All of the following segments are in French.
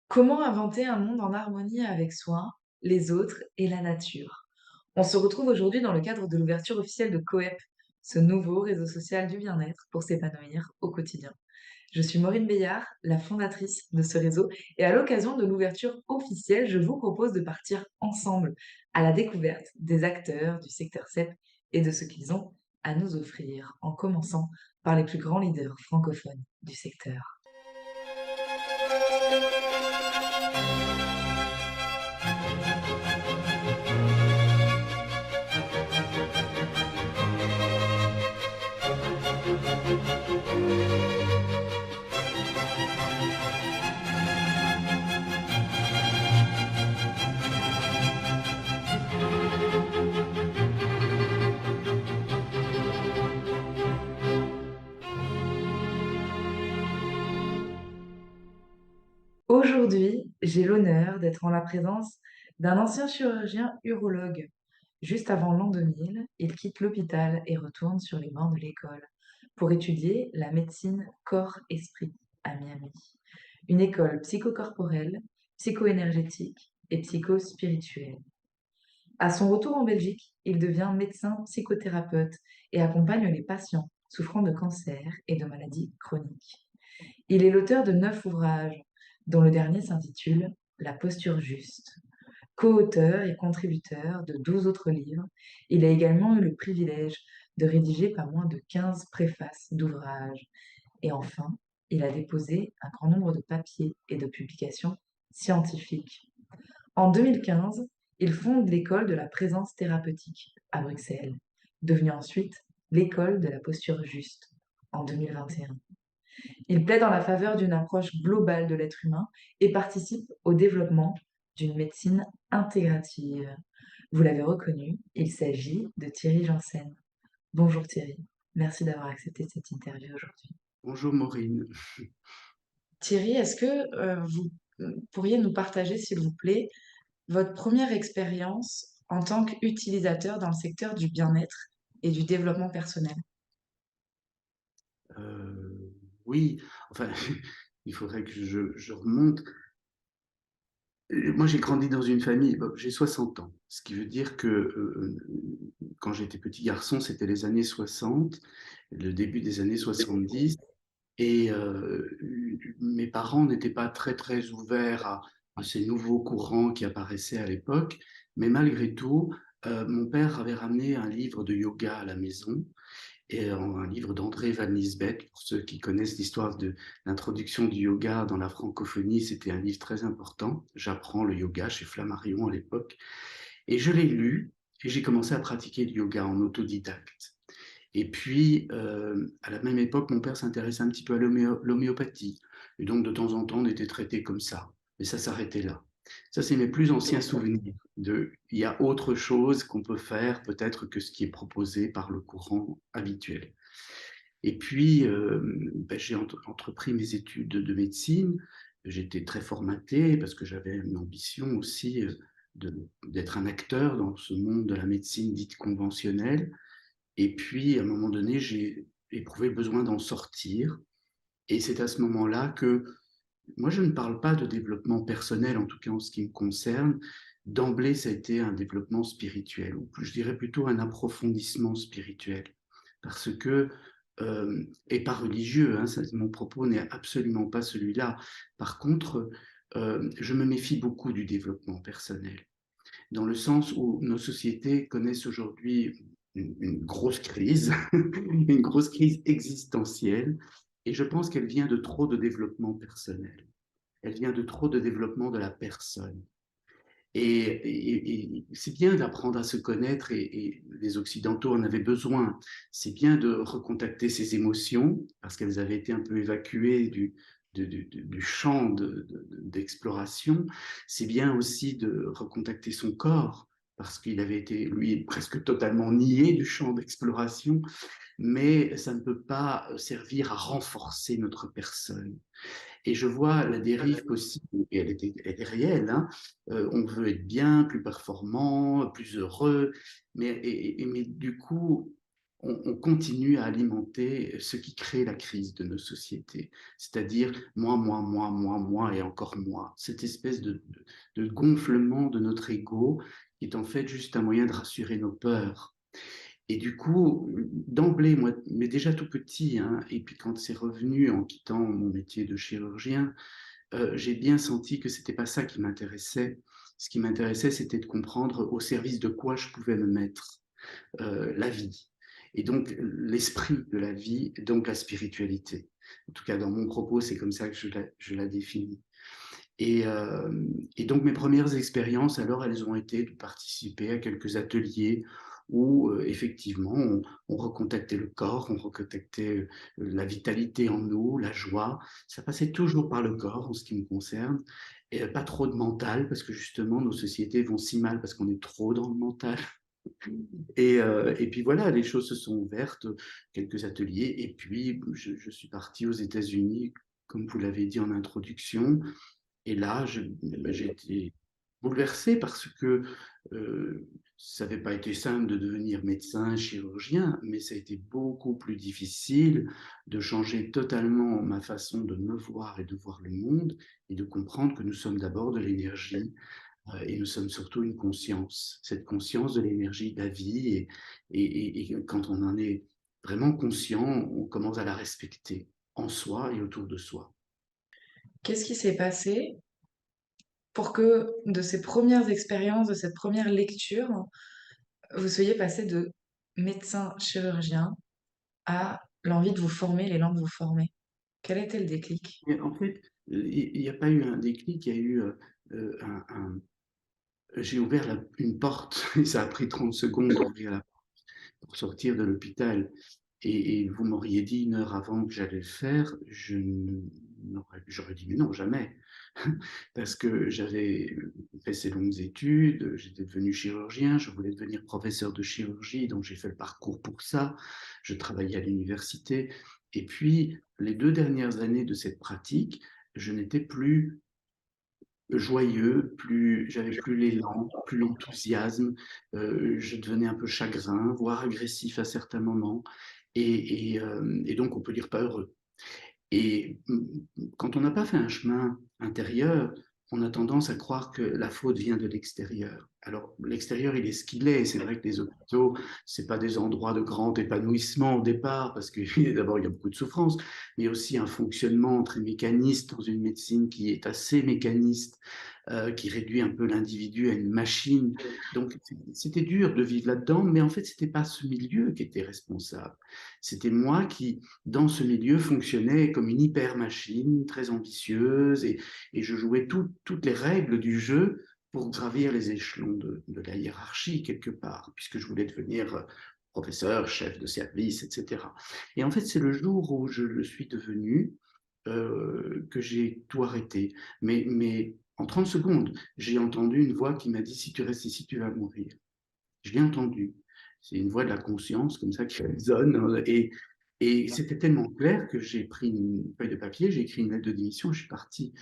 Comment inventer un monde en harmonie avec soi, les autres et la nature? On se retrouve aujourd'hui dans le cadre de l'ouverture officielle de Coep, ce nouveau réseau social du bien-être pour s'épanouir au quotidien. Je suis Maureen Béillard, la fondatrice de ce réseau, et à l'occasion de l'ouverture officielle, je vous propose de partir ensemble à la découverte des acteurs du secteur CEP et de ce qu'ils ont à nous offrir, en commençant par les plus grands leaders francophones du secteur. Aujourd'hui, j'ai l'honneur d'être en la présence d'un ancien chirurgien urologue. Juste avant l'an 2000, il quitte l'hôpital et retourne sur les bancs de l'école pour étudier la médecine corps-esprit à Miami. Une école psychocorporelle, psycho-énergétique et psycho-spirituelle. À son retour en Belgique, il devient médecin psychothérapeute et accompagne les patients souffrant de cancer et de maladies chroniques. Il est l'auteur de 9 ouvrages, dont le dernier s'intitule La posture juste. Co-auteur et contributeur de 12 autres livres, il a également eu le privilège de rédiger pas moins de 15 préfaces d'ouvrages. Et enfin, il a déposé un grand nombre de papiers et de publications scientifiques. En 2015, il fonde l'école de la présence thérapeutique à Bruxelles, devenue ensuite l'école de la posture juste en 2021. Il plaide en la faveur d'une approche globale de l'être humain et participe au développement d'une médecine intégrative. Vous l'avez reconnu, il s'agit de Thierry Janssen. Bonjour Thierry, merci d'avoir accepté cette interview aujourd'hui. Bonjour Maureen. Thierry, est-ce que vous pourriez nous partager, s'il vous plaît, votre première expérience en tant qu'utilisateur dans le secteur du bien-être et du développement personnel? Oui, enfin, il faudrait que je remonte. Moi, j'ai grandi dans une famille, j'ai 60 ans, ce qui veut dire que quand j'étais petit garçon, c'était les années 60, le début des années 70, et mes parents n'étaient pas très, très ouverts à ces nouveaux courants qui apparaissaient à l'époque, mais malgré tout, mon père avait ramené un livre de yoga à la maison, et un livre d'André Van Lisbeth. Pour ceux qui connaissent l'histoire de l'introduction du yoga dans la francophonie, c'était un livre très important. J'apprends le yoga chez Flammarion à l'époque. Et je l'ai lu et j'ai commencé à pratiquer le yoga en autodidacte. Et puis, à la même époque, mon père s'intéressait un petit peu à l'homéopathie. Et donc, de temps en temps, on était traité comme ça. Mais ça s'arrêtait là. Ça, c'est mes plus anciens souvenirs il y a autre chose qu'on peut faire peut-être que ce qui est proposé par le courant habituel. Et puis, j'ai entrepris mes études de médecine. J'étais très formaté parce que j'avais une ambition aussi d'être un acteur dans ce monde de la médecine dite conventionnelle. Et puis, à un moment donné, j'ai éprouvé le besoin d'en sortir. Et c'est à ce moment-là que moi, je ne parle pas de développement personnel, en tout cas en ce qui me concerne. D'emblée, ça a été un développement spirituel, ou je dirais plutôt un approfondissement spirituel. Parce que, et pas religieux, hein, mon propos n'est absolument pas celui-là. Par contre, je me méfie beaucoup du développement personnel, dans le sens où nos sociétés connaissent aujourd'hui une grosse crise, une grosse crise existentielle, et je pense qu'elle vient de trop de développement personnel. Elle vient de trop de développement de la personne. Et c'est bien d'apprendre à se connaître, et les Occidentaux en avaient besoin. C'est bien de recontacter ses émotions, parce qu'elles avaient été un peu évacuées du champ d'exploration. C'est bien aussi de recontacter son corps, parce qu'il avait été, lui, presque totalement nié du champ d'exploration, mais ça ne peut pas servir à renforcer notre personne. Et je vois la dérive possible, et elle est réelle, hein. On veut être bien, plus performant, plus heureux, mais du coup, on continue à alimenter ce qui crée la crise de nos sociétés, c'est-à-dire moi et encore moi, cette espèce de gonflement de notre ego qui est en fait juste un moyen de rassurer nos peurs. Et du coup, d'emblée, moi, mais déjà tout petit, hein, et puis quand c'est revenu en quittant mon métier de chirurgien, j'ai bien senti que c'était pas ça qui m'intéressait. Ce qui m'intéressait, c'était de comprendre au service de quoi je pouvais me mettre, la vie. Et donc l'esprit de la vie, donc la spiritualité. En tout cas, dans mon propos, c'est comme ça que je la définis. Et, euh, et, donc mes premières expériences, alors, elles ont été de participer à quelques ateliers où effectivement on recontactait le corps, on recontactait la vitalité en nous, la joie. Ça passait toujours par le corps en ce qui me concerne, et pas trop de mental, parce que justement nos sociétés vont si mal parce qu'on est trop dans le mental. Et puis voilà, les choses se sont ouvertes, quelques ateliers, et puis je suis parti aux États-Unis, comme vous l'avez dit en introduction. Et là, j'ai été bouleversé parce que ça n'avait pas été simple de devenir médecin, chirurgien, mais ça a été beaucoup plus difficile de changer totalement ma façon de me voir et de voir le monde et de comprendre que nous sommes d'abord de l'énergie et nous sommes surtout une conscience, cette conscience de l'énergie de la vie. Et quand on en est vraiment conscient, on commence à la respecter en soi et autour de soi. Qu'est-ce qui s'est passé pour que de ces premières expériences, de cette première lecture, vous soyez passé de médecin chirurgien à l'envie de vous former, l'élan de vous former? Quel était le déclic? Et en fait, il n'y a pas eu un déclic, il y a eu j'ai ouvert une porte et ça a pris 30 secondes d'ouvrir la porte pour sortir de l'hôpital. Et vous m'auriez dit une heure avant que j'allais le faire, j'aurais dit mais non, jamais. Parce que j'avais fait ces longues études, j'étais devenu chirurgien, je voulais devenir professeur de chirurgie, donc j'ai fait le parcours pour ça. Je travaillais à l'université. Et puis, les 2 dernières années de cette pratique, je n'étais plus joyeux, j'avais plus l'élan, plus l'enthousiasme, je devenais un peu chagrin, voire agressif à certains moments, et donc on peut dire pas heureux. Et quand on n'a pas fait un chemin intérieur, on a tendance à croire que la faute vient de l'extérieur. Alors, l'extérieur, il est ce qu'il est. C'est vrai que les hôpitaux, c'est pas des endroits de grand épanouissement au départ, parce que d'abord, il y a beaucoup de souffrance, mais il y a aussi un fonctionnement très mécaniste dans une médecine qui est assez mécaniste, qui réduit un peu l'individu à une machine. Donc, c'était dur de vivre là-dedans, mais en fait, c'était pas ce milieu qui était responsable. C'était moi qui, dans ce milieu, fonctionnait comme une hyper machine très ambitieuse, et je jouais toutes les règles du jeu pour gravir les échelons de la hiérarchie quelque part, puisque je voulais devenir professeur, chef de service, etc. Et en fait, c'est le jour où je le suis devenu que j'ai tout arrêté. Mais en 30 secondes, j'ai entendu une voix qui m'a dit, si tu restes ici, tu vas mourir. Je l'ai entendu. C'est une voix de la conscience, comme ça, qui résonne. Et c'était tellement clair que j'ai pris une feuille de papier, j'ai écrit une lettre de démission, je suis parti.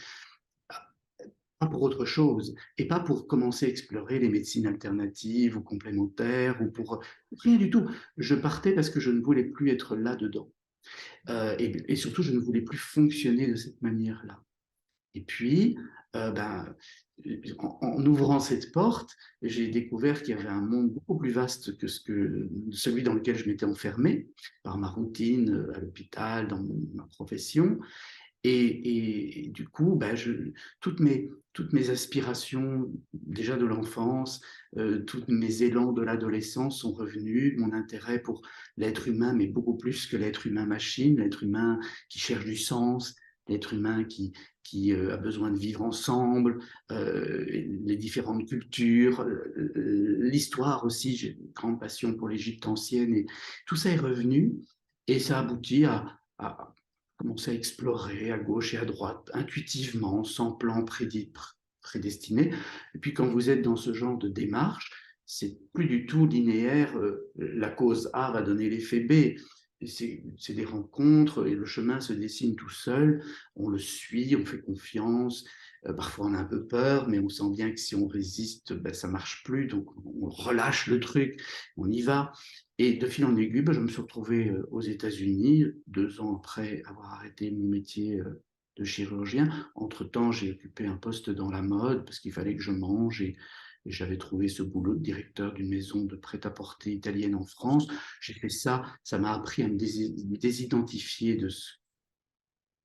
Pas pour autre chose, et pas pour commencer à explorer les médecines alternatives ou complémentaires, ou pour rien du tout. Je partais parce que je ne voulais plus être là-dedans. Et surtout, je ne voulais plus fonctionner de cette manière-là. Et puis, ben, en ouvrant cette porte, j'ai découvert qu'il y avait un monde beaucoup plus vaste que celui dans lequel je m'étais enfermé par ma routine à l'hôpital, dans ma profession. Et du coup, ben, toutes mes aspirations déjà de l'enfance, tous mes élans de l'adolescence sont revenus, mon intérêt pour l'être humain, mais beaucoup plus que l'être humain machine, l'être humain qui cherche du sens, l'être humain qui a besoin de vivre ensemble, les différentes cultures, l'histoire aussi, j'ai une grande passion pour l'Égypte ancienne, et tout ça est revenu, et ça aboutit à commencer à explorer à gauche et à droite, intuitivement, sans plan prédestiné. Et puis quand vous êtes dans ce genre de démarche, c'est plus du tout linéaire, la cause A va donner l'effet B. c'est des rencontres et le chemin se dessine tout seul. On le suit, on fait confiance. Parfois, on a un peu peur, mais on sent bien que si on résiste, ben, ça marche plus. Donc, on relâche le truc, on y va. Et de fil en aiguille, ben, je me suis retrouvé aux États-Unis 2 ans après avoir arrêté mon métier de chirurgien. Entre-temps, j'ai occupé un poste dans la mode parce qu'il fallait que je mange et j'avais trouvé ce boulot de directeur d'une maison de prêt-à-porter italienne en France. J'ai fait ça, ça m'a appris à me désidentifier de ce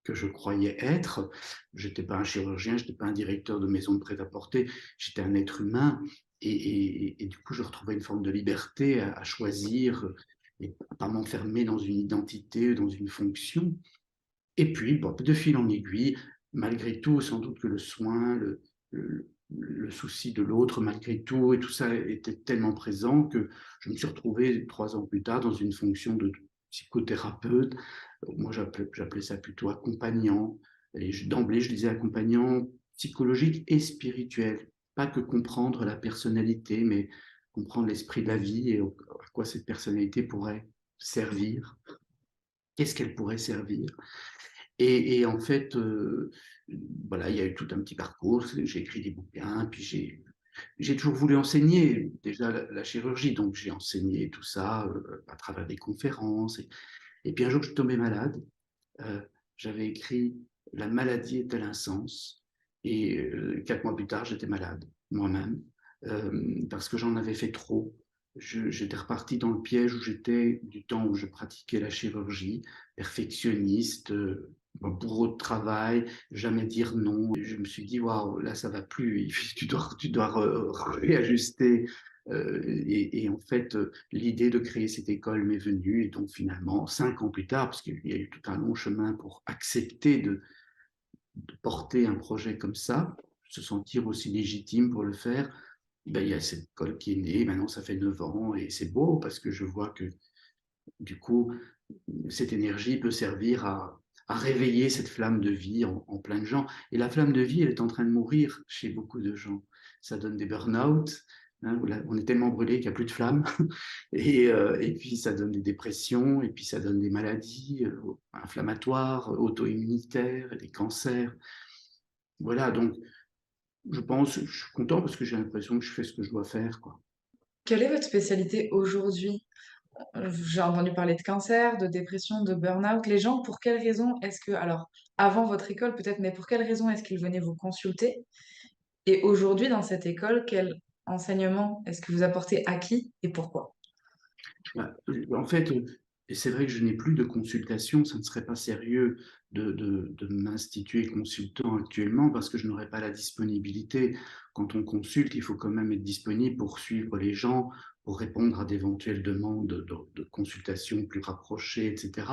que je croyais être. Je n'étais pas un chirurgien, je n'étais pas un directeur de maison de prêt-à-porter, j'étais un être humain. Et du coup, je retrouvais une forme de liberté à choisir et pas m'enfermer dans une identité, dans une fonction. Et puis, bon, de fil en aiguille, malgré tout, sans doute que le soin, le souci de l'autre, malgré tout, et tout ça était tellement présent que je me suis retrouvé 3 ans plus tard dans une fonction de psychothérapeute. Moi, j'appelais ça plutôt accompagnant. Et d'emblée, je disais accompagnant psychologique et spirituel. Pas que comprendre la personnalité, mais comprendre l'esprit de la vie et à quoi cette personnalité pourrait servir. Qu'est-ce qu'elle pourrait servir? Et en fait, voilà, il y a eu tout un petit parcours. J'ai écrit des bouquins, puis j'ai toujours voulu enseigner déjà la chirurgie, donc j'ai enseigné tout ça à travers des conférences. Et puis un jour, je suis tombé malade. Euh, J'avais écrit La maladie est-elle un sens? Et 4 mois plus tard, j'étais malade, moi-même, parce que j'en avais fait trop. J'étais reparti dans le piège où j'étais du temps où je pratiquais la chirurgie, perfectionniste, bourreau de travail, jamais dire non. Et je me suis dit, waouh, là, ça va plus, tu dois réajuster. Et en fait, l'idée de créer cette école m'est venue. Et donc, finalement, 5 ans plus tard, parce qu'il y a eu tout un long chemin pour accepter de porter un projet comme ça, se sentir aussi légitime pour le faire, ben, il y a cette école qui est née. Maintenant, ça fait 9 ans et c'est beau parce que je vois que, du coup, cette énergie peut servir à réveiller cette flamme de vie en plein de gens. Et la flamme de vie, elle est en train de mourir chez beaucoup de gens. Ça donne des burn-out. Hein, on est tellement brûlé qu'il n'y a plus de flamme. Et puis, ça donne des dépressions, et puis ça donne des maladies inflammatoires, auto-immunitaires, des cancers. Voilà, donc je suis content parce que j'ai l'impression que je fais ce que je dois faire, quoi. Quelle est votre spécialité aujourd'hui? J'ai entendu parler de cancer, de dépression, de burn-out. Les gens, pour quelles raisons est-ce que, alors, avant votre école peut-être, mais pour quelles raisons est-ce qu'ils venaient vous consulter? Et aujourd'hui, dans cette école, quel enseignement est-ce que vous apportez à qui et pourquoi? En fait, c'est vrai que je n'ai plus de consultation, ça ne serait pas sérieux de m'instituer consultant actuellement parce que je n'aurais pas la disponibilité. Quand on consulte, il faut quand même être disponible pour suivre les gens, pour répondre à d'éventuelles demandes de consultation plus rapprochées, etc.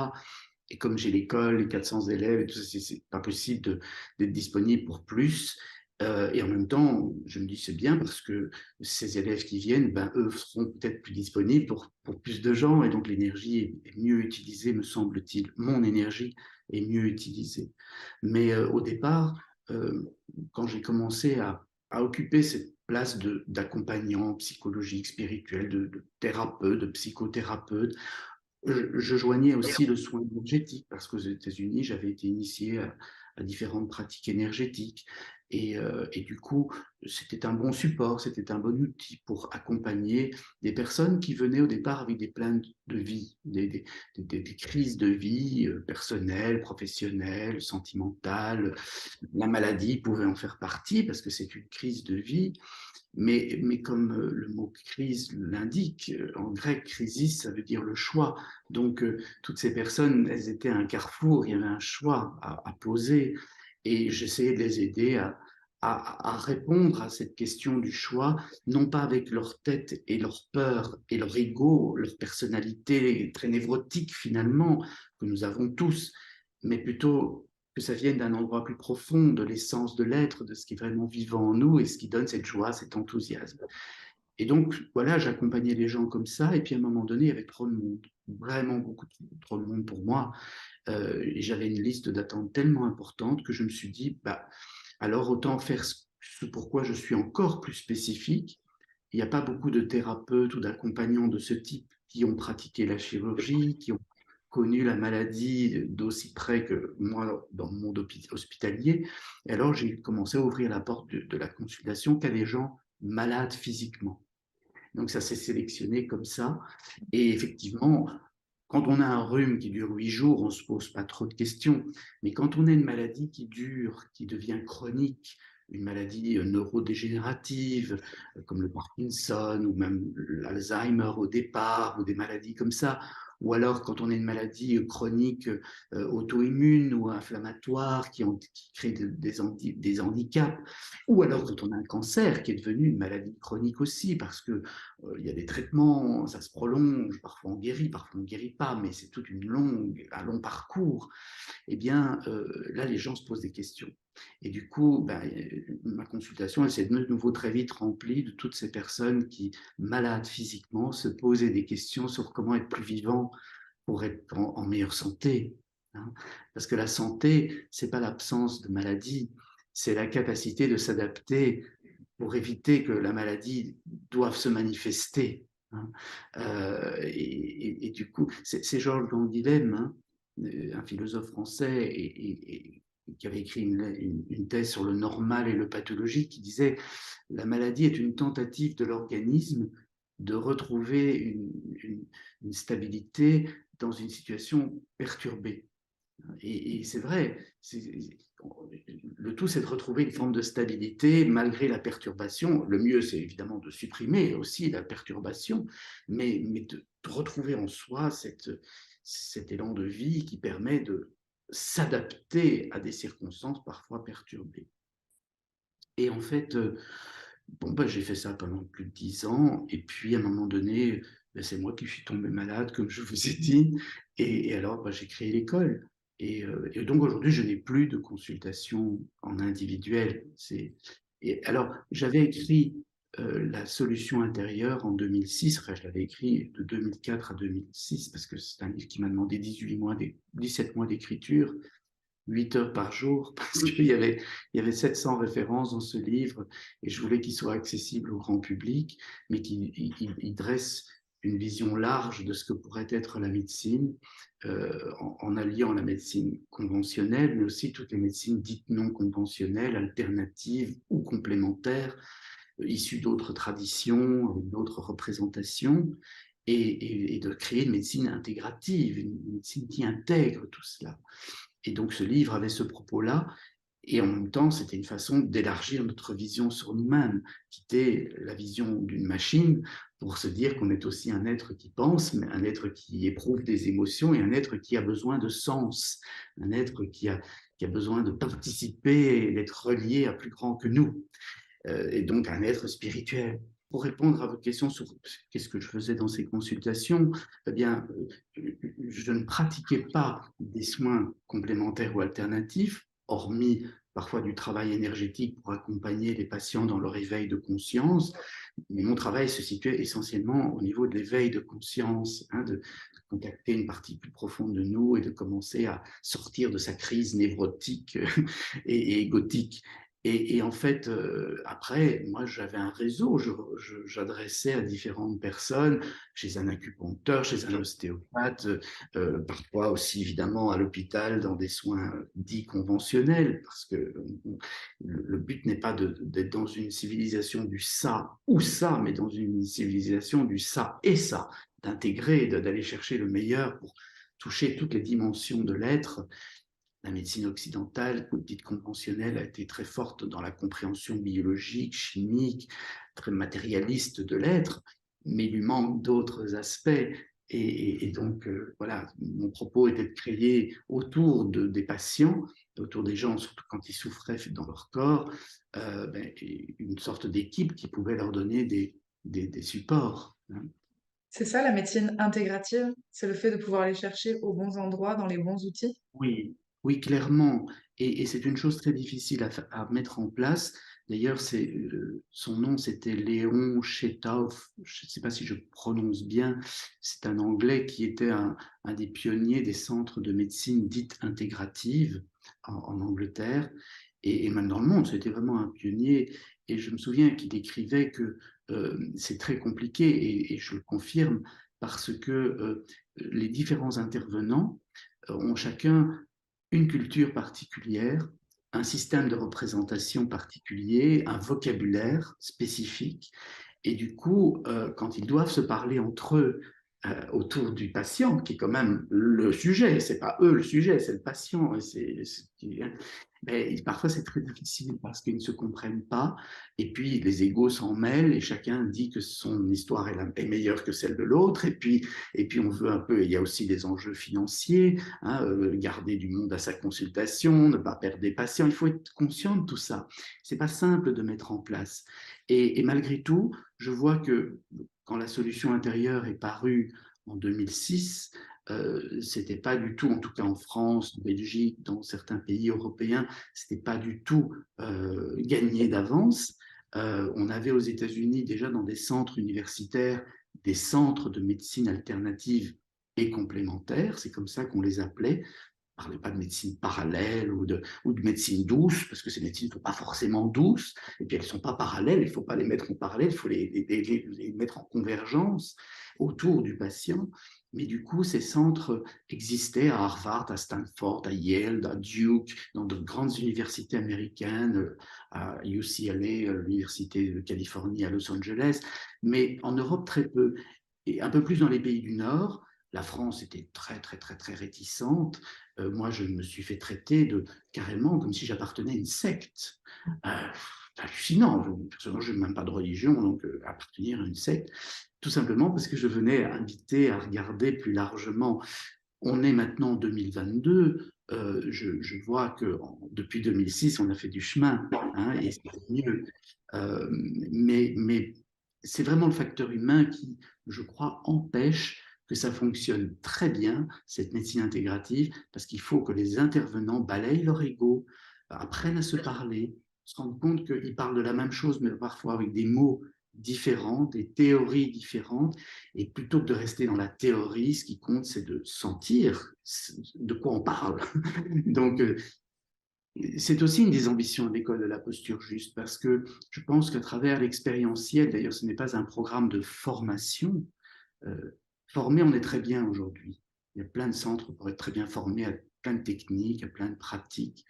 Et comme j'ai l'école, les 400 élèves, et tout ça, c'est pas possible d'être disponible pour plus. Et en même temps, je me dis c'est bien parce que ces élèves qui viennent, ben, eux seront peut-être plus disponibles pour plus de gens et donc l'énergie est mieux utilisée, me semble-t-il. Mon énergie est mieux utilisée. Mais au départ, euh, quand j'ai commencé à occuper cette place d'accompagnant psychologique, spirituel, de thérapeute, de psychothérapeute, je joignais aussi le soin énergétique parce qu'aux États-Unis, j'avais été initié à différentes pratiques énergétiques. Et du coup, c'était un bon support, c'était un bon outil pour accompagner des personnes qui venaient au départ avec des plaintes de vie, des crises de vie personnelles, professionnelles, sentimentales. La maladie pouvait en faire partie parce que c'est une crise de vie. Mais comme le mot crise l'indique, en grec, crisis, ça veut dire le choix. Donc, toutes ces personnes, elles étaient à un carrefour, il y avait un choix à poser. Et j'essayais de les aider à répondre à cette question du choix, non pas avec leur tête et leur peur et leur ego, leur personnalité très névrotique finalement, que nous avons tous, mais plutôt que ça vienne d'un endroit plus profond, de l'essence de l'être, de ce qui est vraiment vivant en nous et ce qui donne cette joie, cet enthousiasme. Et donc, voilà, j'accompagnais les gens comme ça, et puis à un moment donné, il y avait trop de monde, vraiment beaucoup trop de monde pour moi, et j'avais une liste d'attente tellement importante que je me suis dit, bah, alors autant faire ce pourquoi je suis encore plus spécifique. Il n'y a pas beaucoup de thérapeutes ou d'accompagnants de ce type qui ont pratiqué la chirurgie, qui ont connu la maladie d'aussi près que moi dans le monde hospitalier. Et alors, j'ai commencé à ouvrir la porte de la consultation qu'à des gens malades physiquement. Donc, ça s'est sélectionné comme ça. Et effectivement, quand on a un rhume qui dure 8 jours, on ne se pose pas trop de questions. Mais quand on a une maladie qui dure, qui devient chronique, une maladie neurodégénérative, comme le Parkinson ou même l'Alzheimer au départ, ou des maladies comme ça, ou alors quand on a une maladie chronique auto-immune ou inflammatoire qui crée des handicaps, ou alors quand on a un cancer qui est devenu une maladie chronique aussi, parce que il y a des traitements, ça se prolonge, parfois on guérit pas, mais c'est un long parcours. Eh bien, là, les gens se posent des questions. Et du coup, ben, ma consultation, elle s'est de nouveau très vite remplie de toutes ces personnes qui, malades physiquement, se posaient des questions sur comment être plus vivant pour être en meilleure santé. Hein. Parce que la santé, c'est pas l'absence de maladie, c'est la capacité de s'adapter pour éviter que la maladie doive se manifester. Hein. Et du coup, c'est Georges Canguilhem, hein, un philosophe français qui avait écrit une thèse sur le normal et le pathologique, qui disait la maladie est une tentative de l'organisme de retrouver une stabilité dans une situation perturbée. Et c'est vrai, le tout, c'est de retrouver une forme de stabilité malgré la perturbation. Le mieux, c'est évidemment de supprimer aussi la perturbation, mais de retrouver en soi cet élan de vie qui permet de s'adapter à des circonstances parfois perturbées. Et en fait, bon, bah, j'ai fait ça pendant plus de 10 ans, et puis à un moment donné, bah, c'est moi qui suis tombé malade, comme je vous ai dit, et alors bah, j'ai créé l'école. Et donc aujourd'hui, je n'ai plus de consultation en individuel. Et alors, j'avais écrit La solution intérieure en 2006, enfin je l'avais écrit de 2004 à 2006, parce que c'est un livre qui m'a demandé 17 mois d'écriture, 8 heures par jour, parce qu'il y avait 700 références dans ce livre, et je voulais qu'il soit accessible au grand public, mais qu'il dresse une vision large de ce que pourrait être la médecine, en alliant la médecine conventionnelle, mais aussi toutes les médecines dites non conventionnelles, alternatives ou complémentaires, issues d'autres traditions, d'autres représentations, et de créer une médecine intégrative, une médecine qui intègre tout cela. Et donc ce livre avait ce propos-là, et en même temps, c'était une façon d'élargir notre vision sur nous-mêmes, quitter la vision d'une machine pour se dire qu'on est aussi un être qui pense, mais un être qui éprouve des émotions, et un être qui a besoin de sens, un être qui a besoin de participer et d'être relié à plus grand que nous, et donc un être spirituel. Pour répondre à votre question sur qu'est-ce que je faisais dans ces consultations, eh bien, je ne pratiquais pas des soins complémentaires ou alternatifs, hormis parfois du travail énergétique pour accompagner les patients dans leur éveil de conscience. Mais mon travail se situait essentiellement au niveau de l'éveil de conscience, hein, de contacter une partie plus profonde de nous et de commencer à sortir de sa crise névrotique et égotique. Et en fait, après, moi, j'avais un réseau, j'adressais à différentes personnes, chez un acupuncteur, chez un ostéopathe, parfois aussi évidemment à l'hôpital dans des soins dits conventionnels, parce que le but n'est pas d'être dans une civilisation du ça ou ça, mais dans une civilisation du ça et ça, d'intégrer, d'aller chercher le meilleur pour toucher toutes les dimensions de l'être. La médecine occidentale, dite conventionnelle, a été très forte dans la compréhension biologique, chimique, très matérialiste de l'être, mais il lui manque d'autres aspects. Et donc, voilà, mon propos était de créer autour des patients, autour des gens, surtout quand ils souffraient dans leur corps, une sorte d'équipe qui pouvait leur donner des supports. Hein. C'est ça la médecine intégrative? C'est le fait de pouvoir aller chercher aux bons endroits, dans les bons outils? Oui, oui, clairement. Et c'est une chose très difficile à mettre en place. D'ailleurs, son nom, c'était Léon Chetov. Je ne sais pas si je prononce bien. C'est un Anglais qui était un des pionniers des centres de médecine dite intégrative en Angleterre et même dans le monde. C'était vraiment un pionnier. Et je me souviens qu'il écrivait que c'est très compliqué, et je le confirme, parce que les différents intervenants ont chacun une culture particulière, un système de représentation particulier, un vocabulaire spécifique. Et du coup, quand ils doivent se parler entre eux autour du patient, qui est quand même le sujet, c'est pas eux le sujet, c'est le patient, mais parfois c'est très difficile parce qu'ils ne se comprennent pas, et puis les égos s'en mêlent, et chacun dit que son histoire est meilleure que celle de l'autre, et puis on veut un peu, il y a aussi des enjeux financiers, hein, garder du monde à sa consultation, ne pas perdre des patients, il faut être conscient de tout ça. C'est pas simple de mettre en place. Et malgré tout, je vois que quand la solution intérieure est parue en 2006, c'était pas du tout, en tout cas en France, en Belgique, dans certains pays européens, c'était pas du tout gagné d'avance. On avait aux États-Unis déjà dans des centres universitaires des centres de médecine alternative et complémentaire, c'est comme ça qu'on les appelait. On ne parlait pas de médecine parallèle ou de médecine douce, parce que ces médecines ne sont pas forcément douces, et puis elles ne sont pas parallèles, il ne faut pas les mettre en parallèle, il faut les mettre en convergence autour du patient. Mais du coup, ces centres existaient à Harvard, à Stanford, à Yale, à Duke, dans de grandes universités américaines, à UCLA, l'Université de Californie à Los Angeles, mais en Europe très peu. Et un peu plus dans les pays du Nord, la France était très, très, très, très réticente. Moi, je me suis fait traiter carrément comme si j'appartenais à une secte. C'est hallucinant. Personnellement, je n'ai même pas de religion, donc appartenir à une secte, tout simplement parce que je venais inviter à regarder plus largement. On est maintenant en 2022. Je vois que depuis 2006, on a fait du chemin, hein, et c'est mieux. Mais c'est vraiment le facteur humain qui, je crois, empêche que ça fonctionne très bien, cette médecine intégrative, parce qu'il faut que les intervenants balayent leur ego, apprennent à se parler, se rendent compte qu'ils parlent de la même chose, mais parfois avec des mots différents, des théories différentes, et plutôt que de rester dans la théorie, ce qui compte, c'est de sentir de quoi on parle. Donc, c'est aussi une des ambitions de l'école de la posture juste, parce que je pense qu'à travers l'expérientiel, d'ailleurs ce n'est pas un programme de formation, formé on est très bien aujourd'hui. Il y a plein de centres pour être très bien formés à plein de techniques, à plein de pratiques,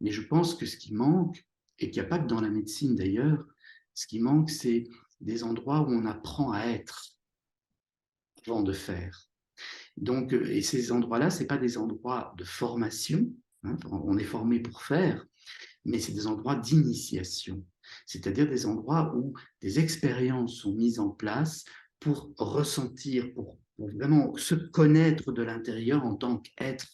mais je pense que ce qui manque, et qu'il n'y a pas que dans la médecine d'ailleurs, ce qui manque c'est des endroits où on apprend à être avant de faire. Donc, et ces endroits-là, ce n'est pas des endroits de formation, hein, on est formé pour faire, mais c'est des endroits d'initiation, c'est-à-dire des endroits où des expériences sont mises en place pour ressentir, pour vraiment se connaître de l'intérieur en tant qu'être.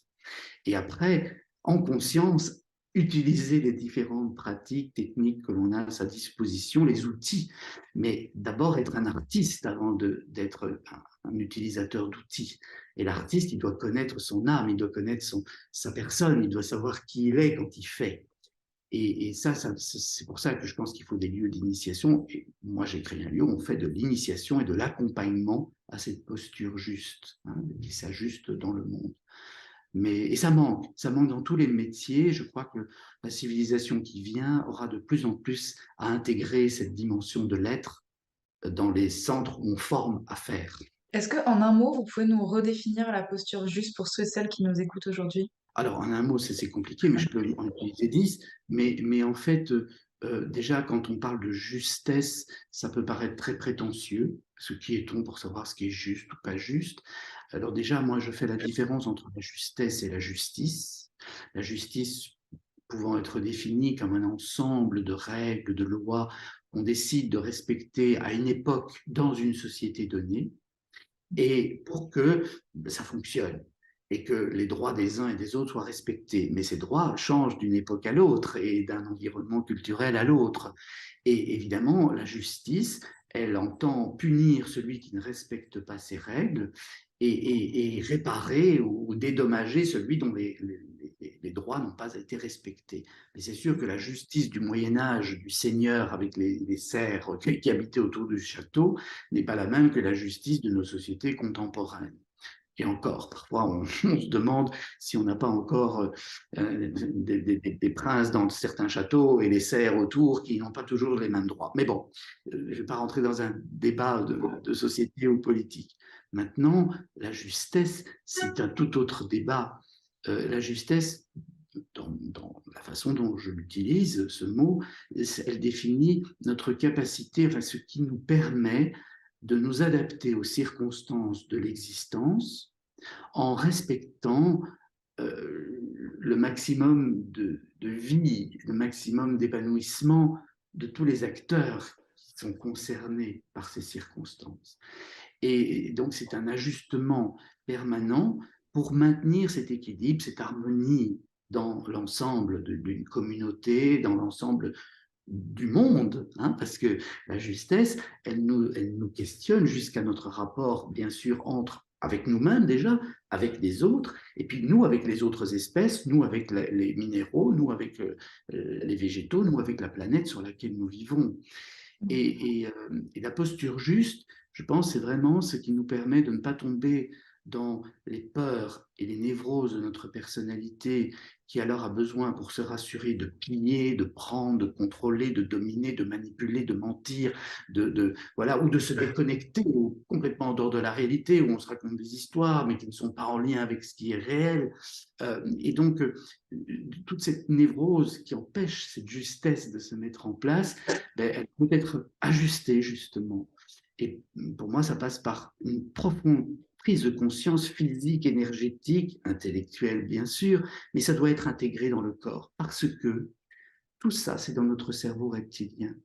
Et après, en conscience, utiliser les différentes pratiques, techniques que l'on a à sa disposition, les outils. Mais d'abord être un artiste avant d'être un utilisateur d'outils. Et l'artiste, il doit connaître son âme, il doit connaître sa personne, il doit savoir qui il est quand il fait. Et ça, c'est pour ça que je pense qu'il faut des lieux d'initiation. Et moi, j'ai créé un lieu où on fait de l'initiation et de l'accompagnement à cette posture juste, hein, qui s'ajuste dans le monde. Et ça manque dans tous les métiers. Je crois que la civilisation qui vient aura de plus en plus à intégrer cette dimension de l'être dans les centres où on forme à faire. Est-ce que, en un mot, vous pouvez nous redéfinir la posture juste pour ceux et celles qui nous écoutent aujourd'hui? Alors, en un mot, c'est compliqué, mais je peux en utiliser 10. Mais en fait, déjà, quand on parle de justesse, ça peut paraître très prétentieux. Ce qui est-on pour savoir ce qui est juste ou pas juste? Alors déjà, moi, je fais la différence entre la justesse et la justice. La justice pouvant être définie comme un ensemble de règles, de lois qu'on décide de respecter à une époque dans une société donnée, et pour que ça fonctionne et que les droits des uns et des autres soient respectés. Mais ces droits changent d'une époque à l'autre et d'un environnement culturel à l'autre. Et évidemment, la justice, elle entend punir celui qui ne respecte pas ces règles et réparer ou dédommager celui dont les droits n'ont pas été respectés. Mais c'est sûr que la justice du Moyen Âge, du seigneur avec les serfs qui habitaient autour du château, n'est pas la même que la justice de nos sociétés contemporaines. Et encore, parfois, on se demande si on n'a pas encore des princes dans certains châteaux et les serfs autour qui n'ont pas toujours les mêmes droits. Mais bon, je ne vais pas rentrer dans un débat de société ou politique. Maintenant, la justesse, c'est un tout autre débat. La justesse, dans la façon dont je l'utilise, ce mot, elle définit notre capacité, enfin ce qui nous permet de nous adapter aux circonstances de l'existence en respectant le maximum de vie, le maximum d'épanouissement de tous les acteurs qui sont concernés par ces circonstances. Et donc, c'est un ajustement permanent pour maintenir cet équilibre, cette harmonie dans l'ensemble d'une communauté, dans l'ensemble du monde, hein, parce que la justesse, elle nous questionne jusqu'à notre rapport, bien sûr, avec nous-mêmes déjà, avec les autres, et puis nous avec les autres espèces, nous avec les minéraux, nous avec les végétaux, nous avec la planète sur laquelle nous vivons. Et la posture juste, je pense, c'est vraiment ce qui nous permet de ne pas tomber dans les peurs et les névroses de notre personnalité, qui alors a besoin, pour se rassurer, de piller, de prendre, de contrôler, de dominer, de manipuler, de mentir, voilà, ou de se déconnecter ou complètement en dehors de la réalité, où on se raconte des histoires, mais qui ne sont pas en lien avec ce qui est réel. Et donc, toute cette névrose qui empêche cette justesse de se mettre en place, ben, elle peut être ajustée justement. Et pour moi, ça passe par une profonde prise de conscience physique, énergétique, intellectuelle bien sûr, mais ça doit être intégré dans le corps parce que tout ça, c'est dans notre cerveau reptilien.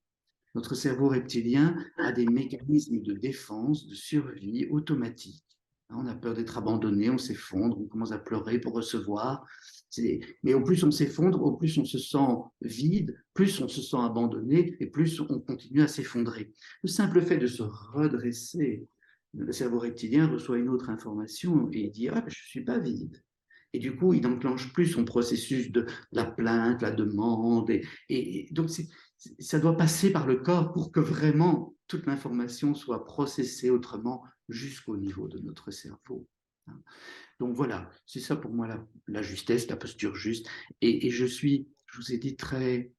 Notre cerveau reptilien a des mécanismes de défense, de survie automatiques. On a peur d'être abandonné, on s'effondre, on commence à pleurer pour recevoir. Mais au plus on s'effondre, au plus on se sent vide, plus on se sent abandonné et plus on continue à s'effondrer. Le simple fait de se redresser, le cerveau reptilien reçoit une autre information et il dit ah, je ne suis pas vide. Et du coup, il n'enclenche plus son processus de la plainte, la demande. Et donc, ça doit passer par le corps pour que vraiment toute l'information soit processée autrement jusqu'au niveau de notre cerveau. Donc voilà, c'est ça pour moi la justesse, la posture juste. Et je vous ai dit, très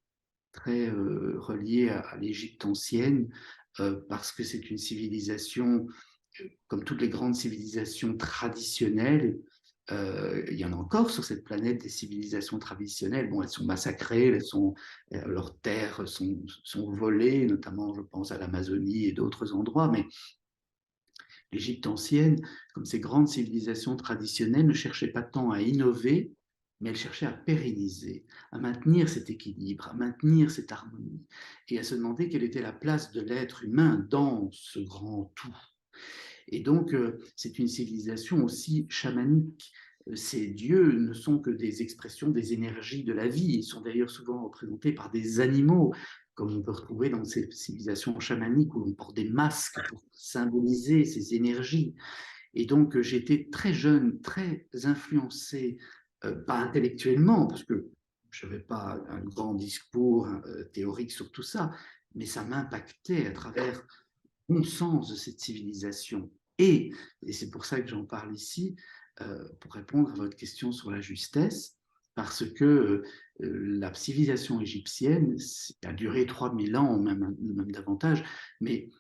relié à l'Égypte ancienne, parce que c'est une civilisation, comme toutes les grandes civilisations traditionnelles, il y en a encore sur cette planète des civilisations traditionnelles. Bon, elles sont massacrées, leurs terres sont volées, notamment, je pense, à l'Amazonie et d'autres endroits, mais l'Égypte ancienne, comme ces grandes civilisations traditionnelles, ne cherchait pas tant à innover, mais elle cherchait à pérenniser, à maintenir cet équilibre, à maintenir cette harmonie, et à se demander quelle était la place de l'être humain dans ce grand tout. Et donc, c'est une civilisation aussi chamanique. Ces dieux ne sont que des expressions des énergies de la vie. Ils sont d'ailleurs souvent représentés par des animaux, comme on peut retrouver dans ces civilisations chamaniques où on porte des masques pour symboliser ces énergies. Et donc, j'étais très jeune, très influencé, pas intellectuellement, parce que je n'avais pas un grand discours théorique sur tout ça, mais ça m'impactait à travers bon sens de cette civilisation. Et c'est pour ça que j'en parle ici, pour répondre à votre question sur la justesse, parce que la civilisation égyptienne a duré 3000 ans, même davantage, mais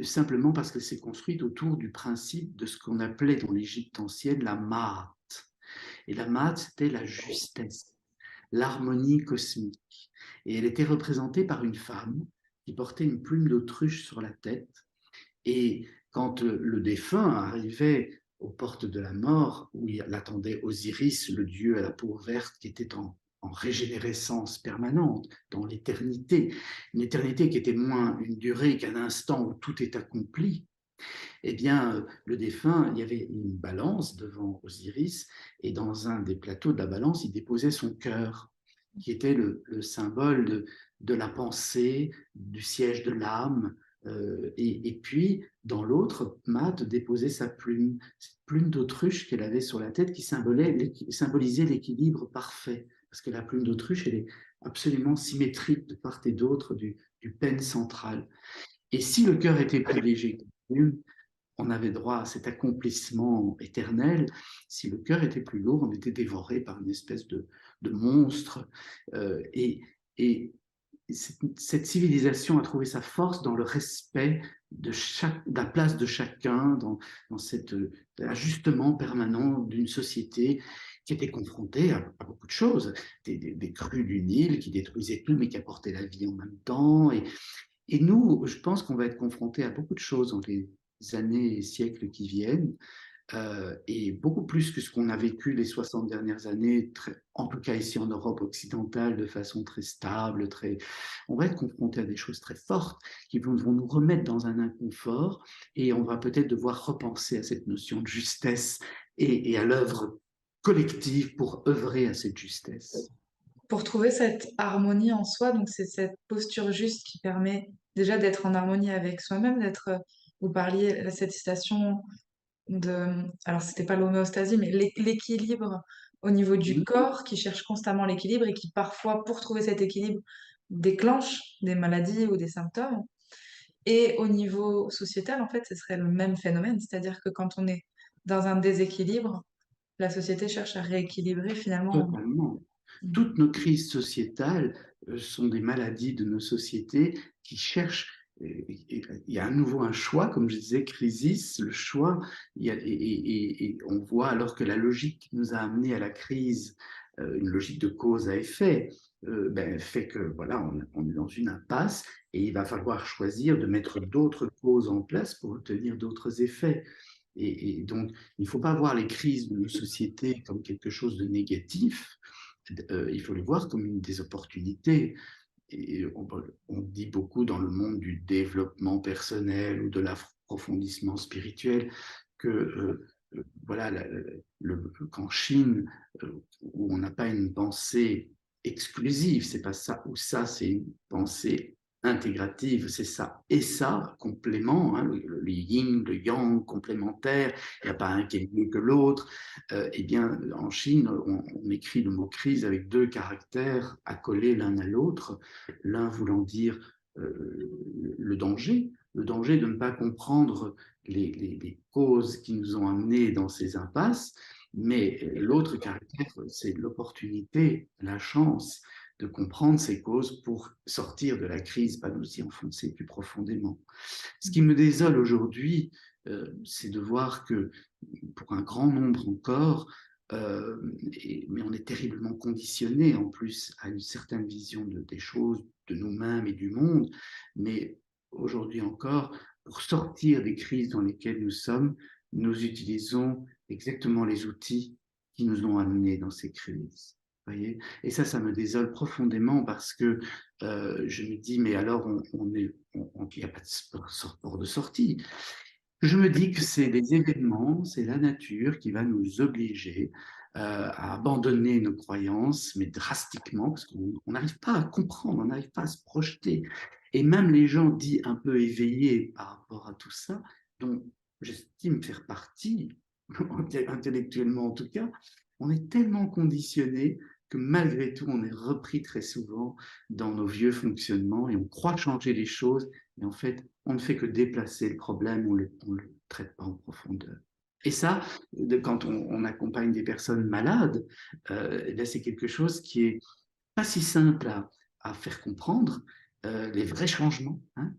simplement parce qu'elle s'est construite autour du principe de ce qu'on appelait dans l'Égypte ancienne la Maat. Et la Maat, c'était la justesse, l'harmonie cosmique. Et elle était représentée par une femme qui portait une plume d'autruche sur la tête. Et quand le défunt arrivait aux portes de la mort, où il attendait Osiris, le dieu à la peau verte, qui était en régénérescence permanente, dans l'éternité, une éternité qui était moins une durée qu'un instant où tout est accompli, eh bien, le défunt, il y avait une balance devant Osiris, et dans un des plateaux de la balance, il déposait son cœur, qui était le symbole de la pensée, du siège de l'âme, et puis, dans l'autre, Maat déposait sa plume, cette plume d'autruche qu'elle avait sur la tête qui symbolisait l'équilibre parfait. Parce que la plume d'autruche, elle est absolument symétrique de part et d'autre du pêne central. Et si le cœur était plus léger que la plume, on avait droit à cet accomplissement éternel. Si le cœur était plus lourd, on était dévoré par une espèce de monstre. Et cette civilisation a trouvé sa force dans le respect de la place de chacun, dans cet ajustement permanent d'une société qui était confrontée à beaucoup de choses, des crues du Nil qui détruisaient tout, mais qui apportaient la vie en même temps. Et nous, je pense qu'on va être confrontés à beaucoup de choses dans les années et siècles qui viennent, et beaucoup plus que ce qu'on a vécu les 60 dernières années, en tout cas ici en Europe occidentale, de façon très stable, on va être confronté à des choses très fortes qui vont nous remettre dans un inconfort, et on va peut-être devoir repenser à cette notion de justesse et à l'œuvre collective pour œuvrer à cette justesse. Pour trouver cette harmonie en soi, donc c'est cette posture juste qui permet déjà d'être en harmonie avec soi-même, vous parliez, cette citation alors c'était pas l'homéostasie, mais l'équilibre au niveau du Mhm. corps qui cherche constamment l'équilibre et qui parfois, pour trouver cet équilibre, déclenche des maladies ou des symptômes. Et au niveau sociétal, en fait, ce serait le même phénomène, c'est-à-dire que quand on est dans un déséquilibre, la société cherche à rééquilibrer finalement. Totalement. Toutes nos crises sociétales sont des maladies de nos sociétés qui cherchent. Il y a à nouveau un choix, comme je disais, crisis, le choix. Et on voit alors que la logique qui nous a amenés à la crise, une logique de cause à effet, fait que voilà, on est dans une impasse et il va falloir choisir de mettre d'autres causes en place pour obtenir d'autres effets. Et donc, il ne faut pas voir les crises de nos sociétés comme quelque chose de négatif, il faut les voir comme des opportunités. Et on dit beaucoup dans le monde du développement personnel ou de l'approfondissement spirituel que voilà, qu'en Chine, où on n'a pas une pensée exclusive, c'est pas ça ou ça, c'est une pensée intégrative, c'est ça et ça, complément, hein, le yin, le yang, complémentaire, il n'y a pas un qui est mieux que l'autre. Eh bien, en Chine, on écrit le mot crise avec deux caractères accolés l'un à l'autre, l'un voulant dire le danger de ne pas comprendre les causes qui nous ont amenés dans ces impasses, mais l'autre caractère, c'est l'opportunité, la chance de comprendre ces causes pour sortir de la crise, pas nous y enfoncer plus profondément. Ce qui me désole aujourd'hui, c'est de voir que pour un grand nombre encore, mais on est terriblement conditionné en plus à une certaine vision des choses, de nous-mêmes et du monde, mais aujourd'hui encore, pour sortir des crises dans lesquelles nous sommes, nous utilisons exactement les outils qui nous ont amenés dans ces crises. Voyez, et ça me désole profondément parce que je me dis, mais alors il n'y a pas de port de sortie. Je me dis que c'est les événements, c'est la nature qui va nous obliger à abandonner nos croyances, mais drastiquement, parce qu'on n'arrive pas à comprendre, on n'arrive pas à se projeter. Et même les gens dits un peu éveillés par rapport à tout ça, dont j'estime faire partie, intellectuellement en tout cas, on est tellement conditionnés que malgré tout, on est repris très souvent dans nos vieux fonctionnements et on croit changer les choses, et en fait, on ne fait que déplacer le problème, on ne le traite pas en profondeur. Et ça, quand on accompagne des personnes malades, là, c'est quelque chose qui est pas si simple à faire comprendre, les vrais changements. Hein.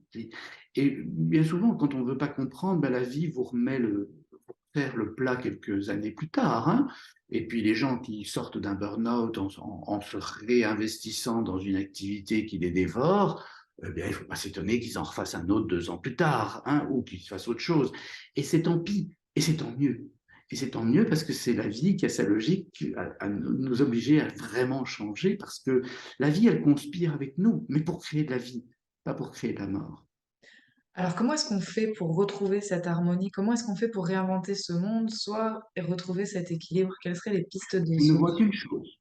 Et bien souvent, quand on ne veut pas comprendre, ben, la vie vous remet vous faire le plat quelques années plus tard. Hein. Et puis les gens qui sortent d'un burn-out en se réinvestissant dans une activité qui les dévore, eh bien, il ne faut pas s'étonner qu'ils en refassent un autre 2 ans plus tard, hein, ou qu'ils fassent autre chose. Et c'est tant pis, et c'est tant mieux. Et c'est tant mieux parce que c'est la vie qui a sa logique à nous obliger à vraiment changer parce que la vie, elle conspire avec nous, mais pour créer de la vie, pas pour créer de la mort. Alors comment est-ce qu'on fait pour retrouver cette harmonie? Comment est-ce qu'on fait pour réinventer ce monde, soit et retrouver cet équilibre? Quelles seraient les pistes de Je ne vois solution? qu'une chose.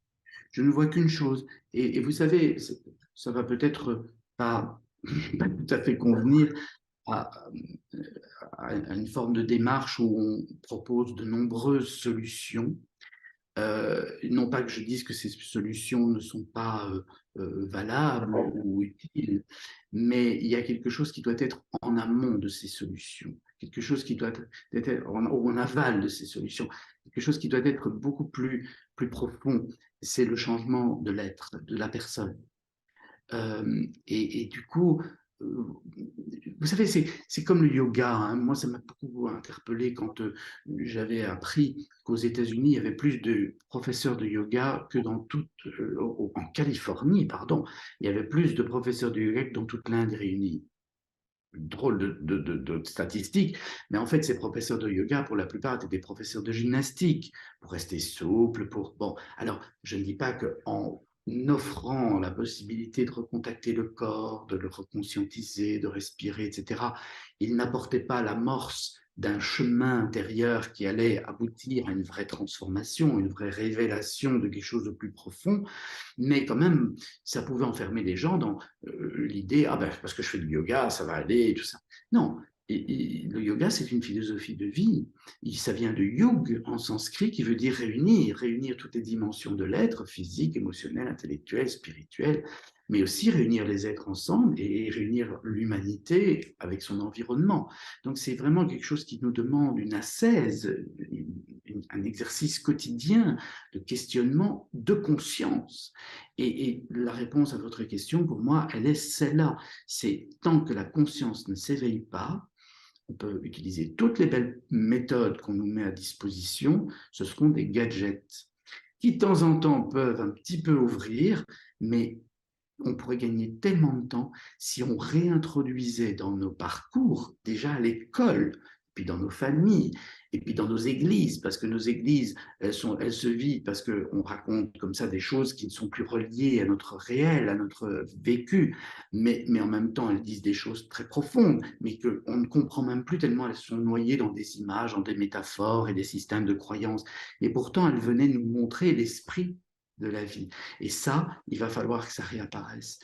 Je ne vois qu'une chose. Et vous savez, ça va peut-être pas, pas tout à fait convenir à, à une forme de démarche où on propose de nombreuses solutions. Non pas que je dise que ces solutions ne sont pas valables ou utiles, mais il y a quelque chose qui doit être en amont de ces solutions, quelque chose qui doit être en aval de ces solutions, quelque chose qui doit être beaucoup plus profond. C'est le changement de l'être, de la personne. Et du coup, vous savez, c'est comme le yoga, hein. Moi, ça m'a beaucoup interpellé quand j'avais appris qu'aux États-Unis, il y avait plus de professeurs de yoga que dans toute, en Californie, pardon, il y avait plus de professeurs de yoga que dans toute l'Inde réunie. Drôle de statistiques, mais en fait, ces professeurs de yoga, pour la plupart, étaient des professeurs de gymnastique, pour rester souple, pour... Bon, alors, je ne dis pas qu'en offrant la possibilité de recontacter le corps, de le reconscientiser, de respirer, etc., ils n'apportaient pas l'amorce d'un chemin intérieur qui allait aboutir à une vraie transformation, une vraie révélation de quelque chose de plus profond, mais quand même, ça pouvait enfermer les gens dans l'idée, ah ben, parce que je fais du yoga, ça va aller, et tout ça. Non, le yoga, c'est une philosophie de vie. Ça vient de yug en sanskrit, qui veut dire réunir, réunir toutes les dimensions de l'être, physique, émotionnel, intellectuel, spirituel, mais aussi réunir les êtres ensemble et réunir l'humanité avec son environnement. Donc c'est vraiment quelque chose qui nous demande une ascèse, un exercice quotidien de questionnement de conscience. Et la réponse à votre question, pour moi, elle est celle-là. C'est tant que la conscience ne s'éveille pas, on peut utiliser toutes les belles méthodes qu'on nous met à disposition, ce seront des gadgets qui, de temps en temps, peuvent un petit peu ouvrir, mais on pourrait gagner tellement de temps si on réintroduisait dans nos parcours, déjà à l'école, puis dans nos familles, et puis dans nos églises, parce que nos églises, elles se vident parce qu'on raconte comme ça des choses qui ne sont plus reliées à notre réel, à notre vécu, mais en même temps, elles disent des choses très profondes, mais qu'on ne comprend même plus tellement elles sont noyées dans des images, dans des métaphores et des systèmes de croyances. Et pourtant, elles venaient nous montrer l'esprit de la vie. Et ça, il va falloir que ça réapparaisse.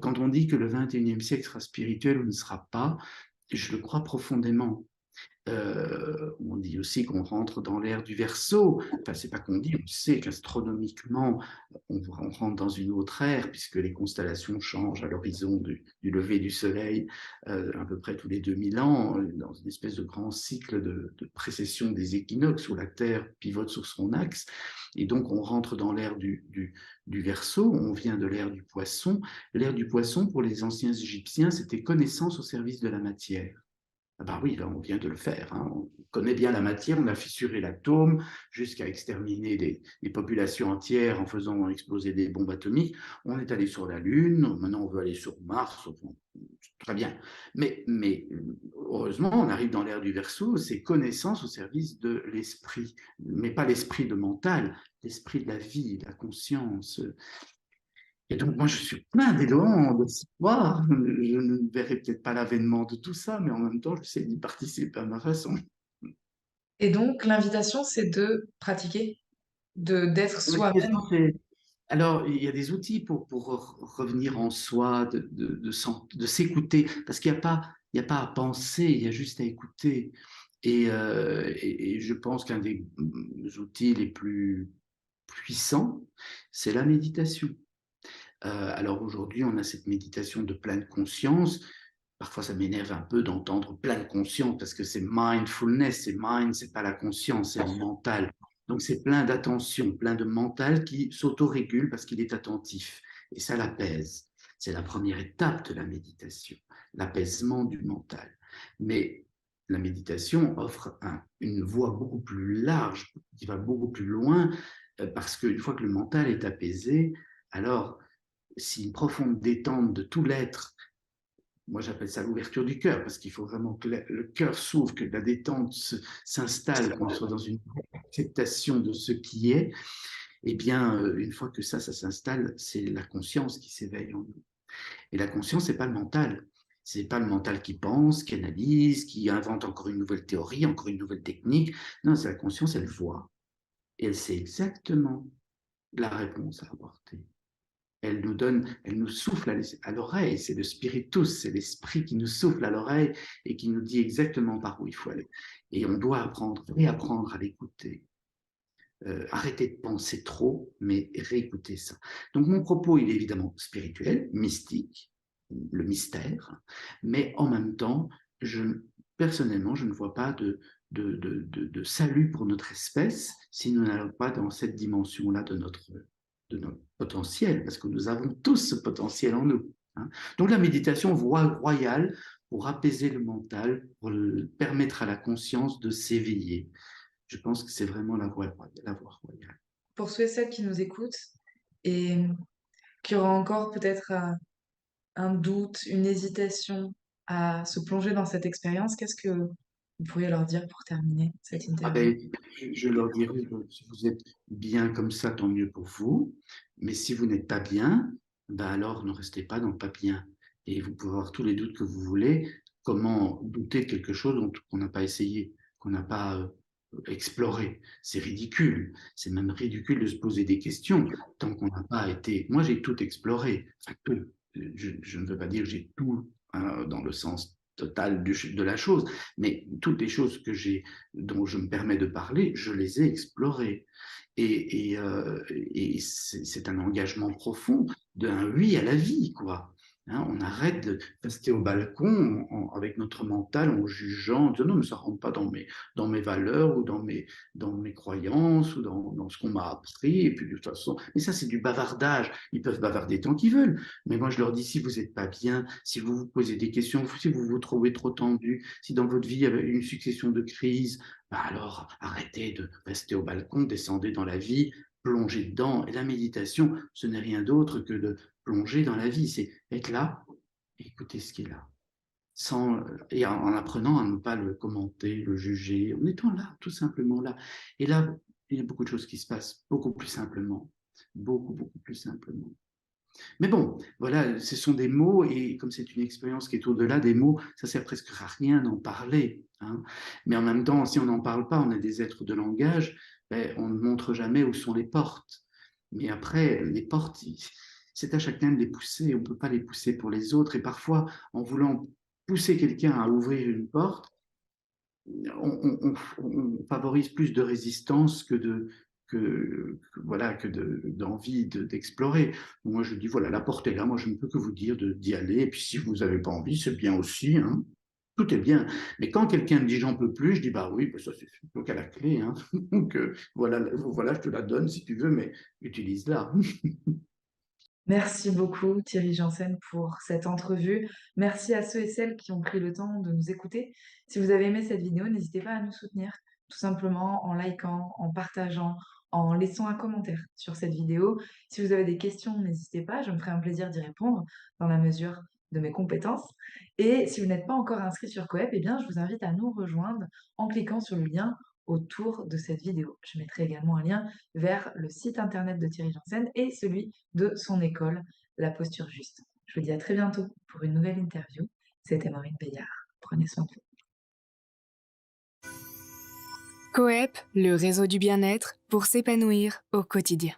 Quand on dit que le 21e siècle sera spirituel ou ne sera pas, je le crois profondément. On dit aussi qu'on rentre dans l'ère du Verseau. Enfin, c'est pas qu'on dit, on sait qu'astronomiquement, on rentre dans une autre ère, puisque les constellations changent à l'horizon du lever du soleil à peu près tous les 2000 ans, dans une espèce de grand cycle de précession des équinoxes où la Terre pivote sur son axe. Et donc, on rentre dans l'ère du Verseau, on vient de l'ère du Poisson. L'ère du Poisson, pour les anciens Égyptiens, c'était connaissance au service de la matière. Ah bah oui, là, on vient de le faire, hein. On connaît bien la matière, on a fissuré l'atome jusqu'à exterminer des populations entières en faisant exploser des bombes atomiques. On est allé sur la Lune, maintenant on veut aller sur Mars. Très bien. Mais heureusement, on arrive dans l'ère du Verseau, c'est connaissance au service de l'esprit, mais pas l'esprit de mental, l'esprit de la vie, de la conscience. Et donc, moi, je suis plein d'élan, d'espoir. Je ne verrai peut-être pas l'avènement de tout ça, mais en même temps, j'essaie d'y participer à ma façon. Et donc, l'invitation, c'est de pratiquer, d'être L'invitation, soi-même. c'est... Alors, il y a des outils pour revenir en soi, de s'écouter, parce qu'il y a pas à penser, il y a juste à écouter. Et je pense qu'un des outils les plus puissants, c'est la méditation. Alors aujourd'hui, on a cette méditation de pleine conscience. Parfois, ça m'énerve un peu d'entendre pleine conscience parce que c'est mindfulness, c'est mind, c'est pas la conscience, c'est le mental. Donc c'est plein d'attention, plein de mental qui s'autorégule parce qu'il est attentif. Et ça l'apaise. C'est la première étape de la méditation, l'apaisement du mental. Mais la méditation offre une voie beaucoup plus large, qui va beaucoup plus loin, parce qu'une fois que le mental est apaisé, alors si une profonde détente de tout l'être, moi j'appelle ça l'ouverture du cœur, parce qu'il faut vraiment que le cœur s'ouvre, que la détente s'installe, qu'on soit dans une acceptation de ce qui est, et bien une fois que ça s'installe, c'est la conscience qui s'éveille en nous. Et la conscience, c'est pas le mental. C'est pas le mental qui pense, qui analyse, qui invente encore une nouvelle théorie, encore une nouvelle technique. Non, c'est la conscience, elle voit. Et elle sait exactement la réponse à apporter. Elle nous donne, elle nous souffle à l'oreille. C'est le spiritus, c'est l'esprit qui nous souffle à l'oreille et qui nous dit exactement par où il faut aller. Et on doit apprendre, réapprendre à l'écouter. Arrêter de penser trop, mais réécouter ça. Donc mon propos, il est évidemment spirituel, mystique, le mystère, mais en même temps, personnellement, je ne vois pas de salut pour notre espèce si nous n'allons pas dans cette dimension-là de notre de notre potentiel, parce que nous avons tous ce potentiel en nous. Hein. Donc la méditation royale pour apaiser le mental, pour permettre à la conscience de s'éveiller. Je pense que c'est vraiment la voie royale. Pour ceux et celles qui nous écoutent et qui auraient encore peut-être un doute, une hésitation à se plonger dans cette expérience, qu'est-ce que vous pourriez leur dire pour terminer cette Ah interview? ben, je leur dirais que si vous êtes bien comme ça, tant mieux pour vous. Mais si vous n'êtes pas bien, ben alors ne restez pas dans le pas bien. Et vous pouvez avoir tous les doutes que vous voulez. Comment douter de quelque chose qu'on n'a pas essayé, qu'on n'a pas exploré? C'est ridicule. C'est même ridicule de se poser des questions tant qu'on n'a pas été. Moi, j'ai tout exploré. Enfin, tout. Je ne veux pas dire que j'ai tout dans le sens total de la chose, mais toutes les choses dont je me permets de parler, je les ai explorées. Et c'est un engagement profond d'un oui à la vie, quoi. Hein, on arrête de rester au balcon avec notre mental en jugeant, en disant non, mais ça ne rentre pas dans mes valeurs ou dans mes croyances ou dans ce qu'on m'a appris. Et puis de toute façon, mais ça, c'est du bavardage. Ils peuvent bavarder tant qu'ils veulent. Mais moi, je leur dis, si vous n'êtes pas bien, si vous vous posez des questions, si vous vous trouvez trop tendu, si dans votre vie, il y avait une succession de crises, bah alors arrêtez de rester au balcon, descendez dans la vie, plongez dedans. Et la méditation, ce n'est rien d'autre que de plonger dans la vie, c'est être là, et écouter ce qui est là. Et en apprenant à ne pas le commenter, le juger, en étant là, tout simplement là. Et là, il y a beaucoup de choses qui se passent beaucoup plus simplement. Beaucoup, beaucoup plus simplement. Mais bon, voilà, ce sont des mots, et comme c'est une expérience qui est au-delà des mots, ça sert presque à rien d'en parler. Hein. Mais en même temps, si on n'en parle pas, on est des êtres de langage, ben, on ne montre jamais où sont les portes. Mais après, les portes, c'est à chacun de les pousser, on ne peut pas les pousser pour les autres. Et parfois, en voulant pousser quelqu'un à ouvrir une porte, on favorise plus de résistance voilà, d'envie d'explorer. Moi, je dis, voilà, la porte est là, moi, je ne peux que vous dire d'y aller, et puis si vous n'avez pas envie, c'est bien aussi, hein. Tout est bien. Mais quand quelqu'un me dit j'en peux plus, je dis bah oui, bah ça c'est plutôt qu'à la clé. Hein. Donc voilà, je te la donne si tu veux, mais utilise-la. Merci beaucoup Thierry Janssen pour cette entrevue. Merci à ceux et celles qui ont pris le temps de nous écouter. Si vous avez aimé cette vidéo, n'hésitez pas à nous soutenir, tout simplement en likant, en partageant, en laissant un commentaire sur cette vidéo. Si vous avez des questions, n'hésitez pas, je me ferai un plaisir d'y répondre dans la mesure de mes compétences. Et si vous n'êtes pas encore inscrit sur Coep, eh bien, je vous invite à nous rejoindre en cliquant sur le lien autour de cette vidéo. Je mettrai également un lien vers le site internet de Thierry Janssen et celui de son école, La Posture Juste. Je vous dis à très bientôt pour une nouvelle interview. C'était Maureen Bayard. Prenez soin de vous. Coep, le réseau du bien-être pour s'épanouir au quotidien.